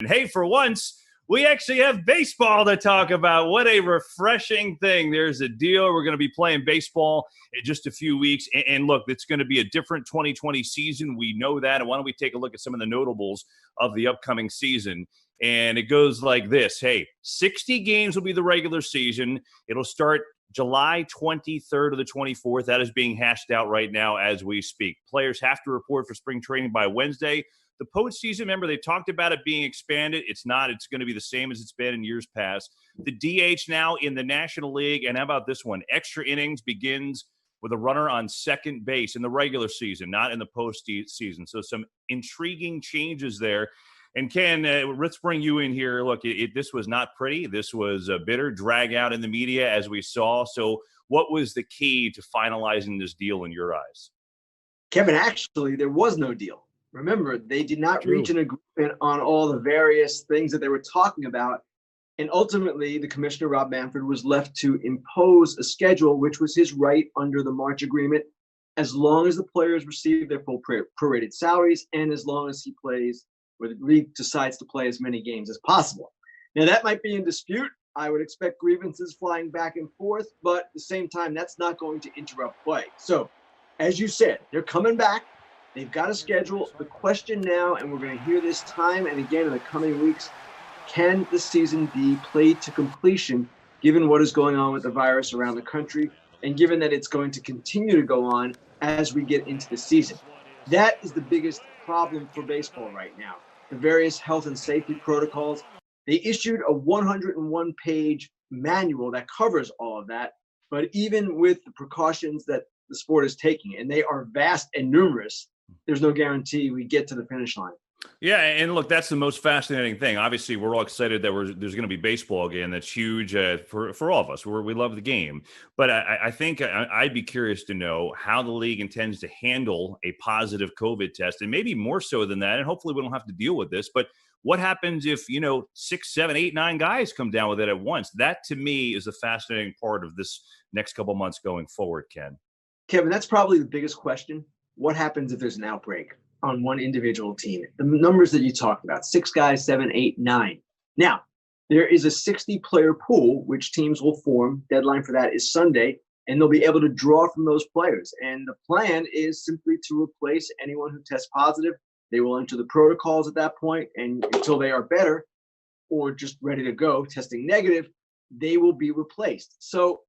And hey, for once, we actually have baseball to talk about. What a refreshing thing. There's a deal. We're going to be playing baseball in just a few weeks. And look, it's going to be a different 2020 season. We know that. And why don't we take a look at some of the notables of the upcoming season? And it goes like this. Hey, 60 games will be the regular season. It'll start July 23rd to the 24th. That is being hashed out right now as we speak. Players have to report for spring training by Wednesday. The postseason, remember, they talked about it being expanded. It's not. It's going to be the same as it's been in years past. The DH now in the National League, and how about this one? Extra innings begins with a runner on second base in the regular season, not in the postseason. So some intriguing changes there. And Ken, let's bring you in here. Look, this was not pretty. This was a bitter drag out in the media, as we saw. So what was the key to finalizing this deal in your eyes? Kevin, actually, there was no deal. Remember, they did not reach an agreement on all the various things that they were talking about. And ultimately, the commissioner, Rob Manfred, was left to impose a schedule, which was his right under the March agreement, as long as the players receive their full prorated salaries and as long as he plays, or the league decides to play as many games as possible. Now, that might be in dispute. I would expect grievances flying back and forth, but at the same time, that's not going to interrupt play. So, as you said, they're coming back. They've got a schedule. The question now, and we're going to hear this time and again in the coming weeks, can the season be played to completion given what is going on with the virus around the country and given that it's going to continue to go on as we get into the season? That is the biggest problem for baseball right now. The various health and safety protocols. They issued a 101-page manual that covers all of that, but even with the precautions that the sport is taking, and they are vast and numerous, there's no guarantee we get to the finish line. Yeah, and look, that's the most fascinating thing. Obviously, we're all excited that there's going to be baseball again. That's huge for all of us. We love the game. But I think I'd be curious to know how the league intends to handle a positive COVID test, and maybe more so than that. And hopefully we don't have to deal with this. But what happens if, 6, 7, 8, 9 guys come down with it at once? That, to me, is a fascinating part of this next couple months going forward, Ken. Kevin, that's probably the biggest question. What happens if there's an outbreak on one individual team? The numbers that you talked about, 6 guys, 7, 8, 9. Now, there is a 60-player pool, which teams will form. Deadline for that is Sunday, and they'll be able to draw from those players. And the plan is simply to replace anyone who tests positive. They will enter the protocols at that point, and until they are better or just ready to go, testing negative, they will be replaced. So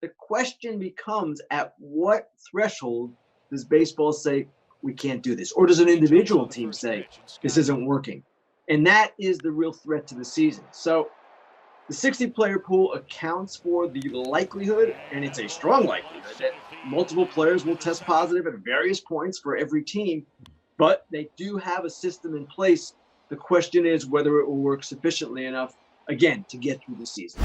the question becomes, at what threshold does baseball say, we can't do this? Or does an individual team say, this isn't working? And that is the real threat to the season. So the 60-player pool accounts for the likelihood, and it's a strong likelihood, that multiple players will test positive at various points for every team, but they do have a system in place. The question is whether it will work sufficiently enough, again, to get through the season.